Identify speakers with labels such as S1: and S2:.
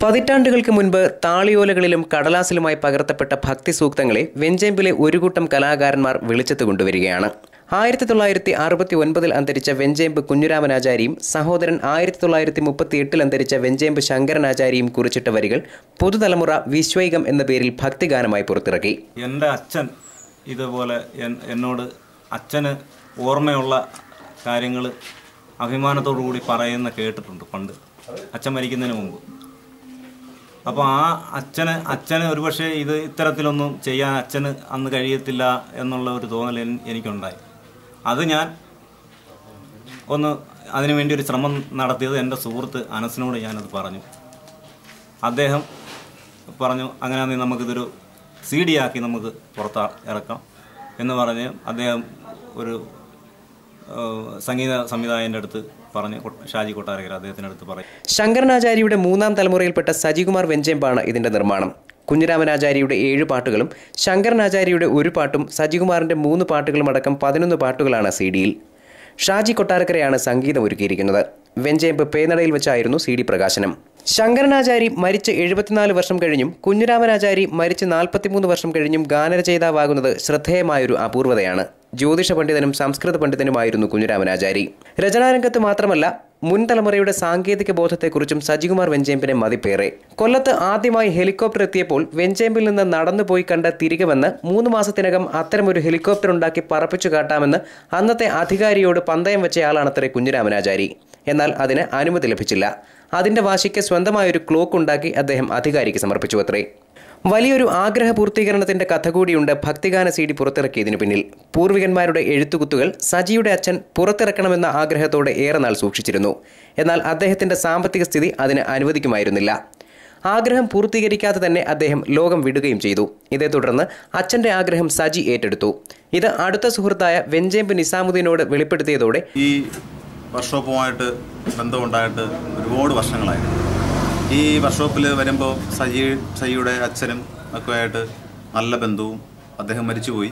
S1: പതിറ്റാണ്ടുകൾക്ക് മുൻപ് താളിയോലകളിലും കടലാസിലുമായി പകർത്തപ്പെട്ട ഭക്തി സൂക്തങ്ങളെ വെഞ്ചേമ്പിലെ ഒരു കൂട്ടം കലാകാരന്മാർ വെളിച്ചത്ത് കൊണ്ടുവരികയാണ്. 1969 അന്തരിച്ച വെഞ്ചേമ്പ് കുഞ്ഞിരാമനാചാരിയും സഹോദരൻ 1938 അന്തരിച്ച വെഞ്ചേമ്പ് ശങ്കരനാചാരിയും കുറിച്ചിട്ട വരികൾ പുതുതലമുറ വിശ്വൈകം എന്ന പേരിൽ ഭക്തിഗാനമായി പുറത്തിറക്കി.
S2: എൻ്റെ അച്ഛൻ ഇതുപോലെ എന്നോട് അച്ഛന് ഓർമ്മയുള്ള കാര്യങ്ങൾ അഭിമാനത്തോടു കൂടി പറയുന്ന കേട്ടിട്ടുണ്ട് പണ്ട്, അച്ഛൻ മരിക്കുന്നതിന് മുമ്പ്. അപ്പോൾ ആ അച്ഛന് ഒരുപക്ഷെ ഇത് ഇത്തരത്തിലൊന്നും ചെയ്യാൻ അച്ഛന് അന്ന് കഴിയത്തില്ല എന്നുള്ള ഒരു തോന്നൽ എനിക്കുണ്ടായി. അത് ഞാൻ അതിനുവേണ്ടി ഒരു ശ്രമം നടത്തിയത് എൻ്റെ സുഹൃത്ത് അനസിനോട് ഞാനത് പറഞ്ഞു. അദ്ദേഹം പറഞ്ഞു, അങ്ങനെയാണെങ്കിൽ നമുക്കിതൊരു CD ആക്കി നമുക്ക് പുറത്ത് ഇറക്കാം എന്ന് പറഞ്ഞ് അദ്ദേഹം ഒരു സംഗീത സംവിധായകൻ്റെ അടുത്ത് പറഞ്ഞ്, ഷാജി കൊട്ടാരക്കര അദ്ദേഹത്തിൻ്റെ അടുത്ത് പറയും.
S1: ശങ്കരനാചാരിയുടെ മൂന്നാം തലമുറയിൽപ്പെട്ട സജികുമാർ വെഞ്ചേമ്പാണ് ഇതിൻ്റെ നിർമ്മാണം. കുഞ്ഞിരാമനാചാരിയുടെ 7 പാട്ടുകളും ശങ്കരനാചാരിയുടെ 1 പാട്ടും സജികുമാറിൻ്റെ 3 പാട്ടുകളും അടക്കം 11 പാട്ടുകളാണ് CD-യിൽ. ഷാജി കൊട്ടാരക്കരയാണ് സംഗീതം ഒരുക്കിയിരിക്കുന്നത്. വെഞ്ചേമ്പ് പേനടയിൽ വെച്ചായിരുന്നു CD പ്രകാശനം. ശങ്കരനാചാരി മരിച്ച് 74 വർഷം കഴിഞ്ഞും കുഞ്ഞിരാമനാചാരി മരിച്ച് 43 വർഷം കഴിഞ്ഞും ഗാനരചയിതാവാകുന്നത് ശ്രദ്ധേയമായൊരു അപൂർവതയാണ്. ജ്യോതിഷ പണ്ഡിതനും സംസ്കൃത പണ്ഡിതനുമായിരുന്നു കുഞ്ഞിരാമനാചാരി. രചനാരംഗത്ത് മാത്രമല്ല, മുൻ തലമുറയുടെ സാങ്കേതിക ബോധത്തെക്കുറിച്ചും സജികുമാർ വെഞ്ചേമ്പിനെ മതിപ്പേറെ. കൊല്ലത്ത് ആദ്യമായി ഹെലികോപ്റ്റർ എത്തിയപ്പോൾ വെഞ്ചേമ്പിൽ നിന്ന് നടന്നുപോയി കണ്ട് തിരികെ വന്ന് 3 മാസത്തിനകം അത്തരമൊരു ഹെലികോപ്റ്റർ ഉണ്ടാക്കി പറപ്പിച്ചു കാട്ടാമെന്ന് അന്നത്തെ അധികാരിയോട് പന്തയം വെച്ചയാളാണത്രേ കുഞ്ഞിരാമനാചാരി. എന്നാൽ അതിന് അനുമതി ലഭിച്ചില്ല. അതിന്റെ വാശിക്ക് സ്വന്തമായൊരു ക്ലോക്ക് ഉണ്ടാക്കി അദ്ദേഹം അധികാരിക്ക് സമർപ്പിച്ചു അത്രേ. വലിയൊരു ആഗ്രഹ പൂർത്തീകരണത്തിന്റെ കഥ കൂടിയുണ്ട് ഭക്തിഗാന CD പുറത്തിറക്കിയതിനു പിന്നിൽ. പൂർവികന്മാരുടെ എഴുത്തുകുത്തുകൾ സജിയുടെ അച്ഛൻ പുറത്തിറക്കണമെന്ന ആഗ്രഹത്തോടെ ഏറെ നാൾ സൂക്ഷിച്ചിരുന്നു. എന്നാൽ അദ്ദേഹത്തിന്റെ സാമ്പത്തിക സ്ഥിതി അതിന് അനുവദിക്കുമായിരുന്നില്ല. ആഗ്രഹം പൂർത്തീകരിക്കാതെ തന്നെ അദ്ദേഹം ലോകം വിടുകയും ചെയ്തു. ഇതേ തുടർന്ന് അച്ഛന്റെ ആഗ്രഹം സജി ഏറ്റെടുത്തു. ഇത് അടുത്ത സുഹൃത്തായ വെഞ്ചേമ്പ് നിസാമുദ്ദീനോട് വെളിപ്പെടുത്തിയതോടെ
S3: ഈ വർക്ക്ഷോപ്പുമായിട്ട് ബന്ധമുണ്ടായിട്ട് ഒരുപാട് വർഷങ്ങളായിരുന്നു. ഈ വർക്ക്ഷോപ്പിൽ വരുമ്പോൾ സജിയുടെ അച്ഛനും ഒക്കെ ആയിട്ട് നല്ല ബന്ധവും. അദ്ദേഹം മരിച്ചുപോയി.